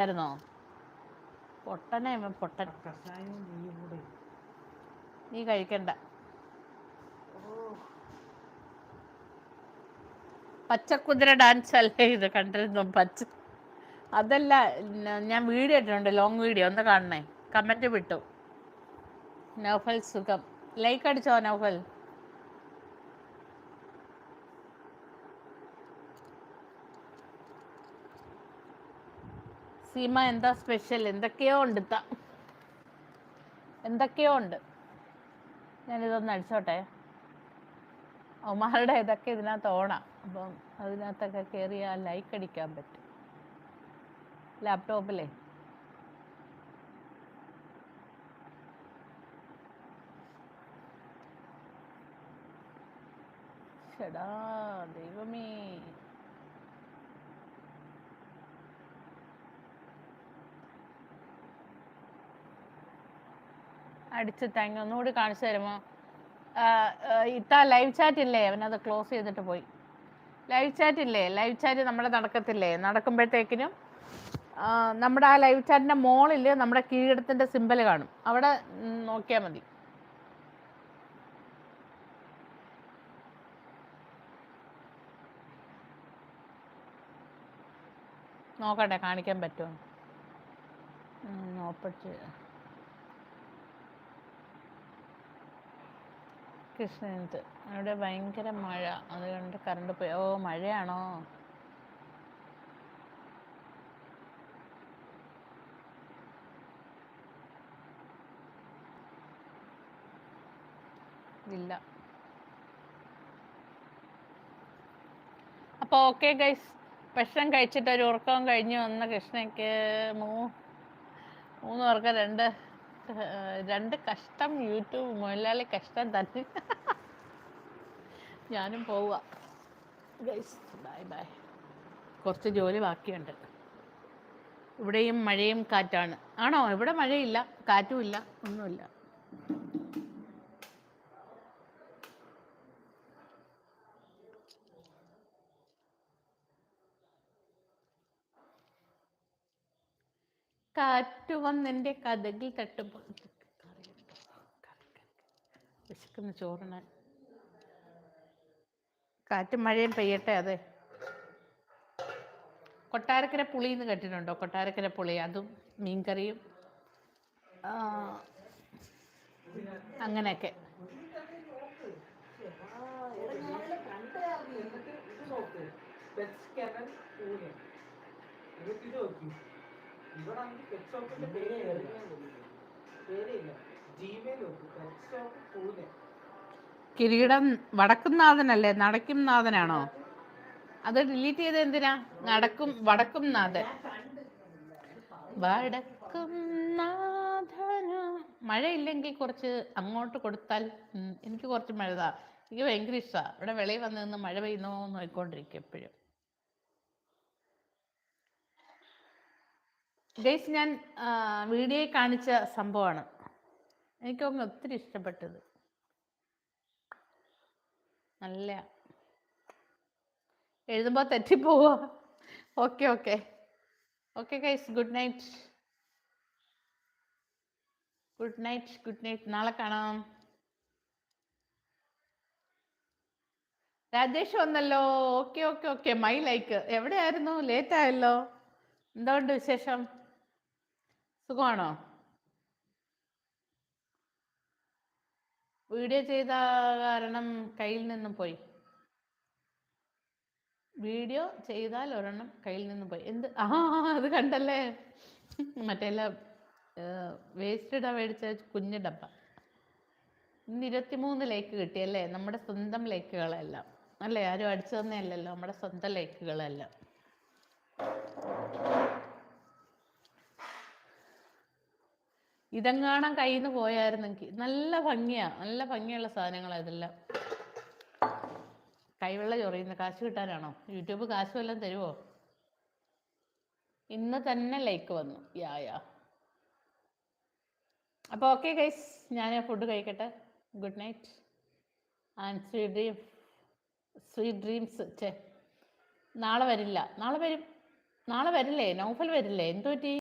ആയിരുന്നോ? പൊട്ടനെ പൊട്ടൻ. നീ കഴിക്കണ്ട. പച്ചക്കുതിര ഡാൻസ് അല്ലേ ഇത്? കണ്ടിരുന്നു പച്ച. അതല്ല, ഞാൻ വീഡിയോ ഇട്ടിട്ടുണ്ട്, ലോങ് വീഡിയോ, ഒന്ന് കാണണേ. കമന്റ് വിട്ടു. നൗഫൽ സുഖം. ലൈക്ക് അടിച്ചോ നൗഫൽ? സീമ എന്താ സ്പെഷ്യൽ? എന്തൊക്കെയോ ഉണ്ട്, എന്തൊക്കെയോ ഉണ്ട്. ഞാനിതൊന്ന് അടിച്ചോട്ടെ. അവന്മാരുടെ ഇതൊക്കെ ഇതിനകത്ത് ഓണാം. അപ്പം അതിനകത്തൊക്കെ കയറിയാൽ ലൈക്ക് അടിക്കാൻ പറ്റും ലാപ്ടോപ്പിലേ. ഷടാ ദൈവമേ. അടിച്ച് താങ്ക്. ഒന്നുകൂടി കാണിച്ചു തരുമോ? ഇത്ത ലൈവ് ചാറ്റ് ഇല്ലേ? അവനത് ക്ലോസ് ചെയ്തിട്ട് പോയി. ലൈവ് ചാറ്റ് ഇല്ലേ? ലൈവ് ചാറ്റ് നമ്മുടെ നടക്കത്തില്ലേ? നടക്കുമ്പോഴത്തേക്കിനും നമ്മുടെ ആ ലൈവ് ചാറ്റിൻ്റെ മോളിൽ നമ്മുടെ കീഴടത്തിൻ്റെ സിമ്പൽ കാണും. അവിടെ നോക്കിയാൽ മതി. നോക്കട്ടെ കാണിക്കാൻ പറ്റുമോ. നോപ്പറ്റ് കൃഷ്ണൻത്ത് അവിടെ ഭയങ്കര മഴ, അത് കണ്ട് കറണ്ട് പോയി. ഓ മഴയാണോ? ഇല്ല. അപ്പോൾ ഓക്കെ ഗൈസ്, ഭക്ഷണം കഴിച്ചിട്ട് ഒരു ഉറക്കം കഴിഞ്ഞ് വന്ന കൃഷ്ണയ്ക്ക് മൂന്ന് പേർക്ക് രണ്ട് കഷ്ടം. യൂട്യൂബ് മുതലാളി കഷ്ടം തന്നെ. ഞാനും പോവുക ഗൈസ്. Bye bye. കുറച്ച് ജോലി ബാക്കിയുണ്ട്. ഇവിടെയും മഴയും കാറ്റാണ്. ആണോ? ഇവിടെ മഴയില്ല, കാറ്റുമില്ല, ഒന്നുമില്ല. കാറ്റു വന്നെൻ്റെ കഥകിൽ തട്ടുമ്പോൾ വിശക്കുന്ന ചോറിനാൻ. കാറ്റും മഴയും പെയ്യട്ടെ. അതെ, കൊട്ടാരക്കര പുളി എന്ന് കേട്ടിട്ടുണ്ടോ? കൊട്ടാരക്കര പുളി, അതും മീൻകറിയും അങ്ങനെയൊക്കെ. കിരീടം വടക്കുംനാഥനല്ലേ? നടക്കും നാഥനാണോ? അത് ഡിലീറ്റ് ചെയ്ത് എന്തിനാ? വടക്കും നാഥൻ. വടക്കും നാഥന. മഴയില്ലെങ്കിൽ കുറച്ച് അങ്ങോട്ട് കൊടുത്താൽ. എനിക്ക് കുറച്ച് മഴതാ. എനിക്ക് ഭയങ്കര ഇഷ്ടമാണ്. ഇവിടെ വെളിയിൽ വന്ന് നിന്ന് മഴ പെയ്യുന്നോ നോക്കിക്കൊണ്ടിരിക്കും എപ്പോഴും. ഗൈസ്, ഞാൻ വീഡിയോയിൽ കാണിച്ച സംഭവമാണ് എനിക്കൊന്ന് ഒത്തിരി ഇഷ്ടപ്പെട്ടത്. നല്ല എഴുതുമ്പോൾ തെറ്റിപ്പോവുക. Okay okay okay guys, good night. Good night, good night. നാളെ കാണാം. രാജേഷ് വന്നല്ലോ. Okay okay okay. My like. എവിടെയായിരുന്നു? ലേറ്റ് ആയല്ലോ. എന്തുകൊണ്ട് വിശേഷം? സുഖമാണോ? വീഡിയോ ചെയ്ത കാരണം കയ്യിൽ നിന്നും പോയി. വീഡിയോ ചെയ്താൽ ഒരെണ്ണം കയ്യിൽ നിന്നും പോയി. എന്ത്? അത് കണ്ടല്ലേ? മറ്റേല്ലാം വേസ്റ്റ് ഇടാൻ മേടിച്ച കുഞ്ഞു ഡബ്ബ. ഇന്ന് 23 ലൈക്ക് കിട്ടിയല്ലേ? നമ്മുടെ സ്വന്തം ലൈക്കുകളെല്ലാം അല്ലേ? ആരും അടിച്ചു തന്നെയല്ലല്ലോ, നമ്മുടെ സ്വന്തം ലൈക്കുകളെല്ലാം. ഇതെങ്ങാണം കയ്യിൽ നിന്ന് പോയായിരുന്നെങ്കിൽ. നല്ല ഭംഗിയുള്ള സാധനങ്ങളാണ് ഇതെല്ലാം. കൈവെള്ള ചൊറിയുന്ന. കാശ് കിട്ടാനാണോ? യൂട്യൂബ് കാശ് വല്ലതും തരുമോ? ഇന്ന് തന്നെ ലൈക്ക് വന്നു. യാ. അപ്പോൾ ഓക്കെ ഗൈസ്, ഞാൻ ഫുഡ് കഴിക്കട്ടെ. Good night and sweet dreams. നാളെ വരില്ല. നാളെ വരും. നാളെ വരില്ലേ? നൗഫൽ വരില്ലേ? എന്ത് പറ്റി?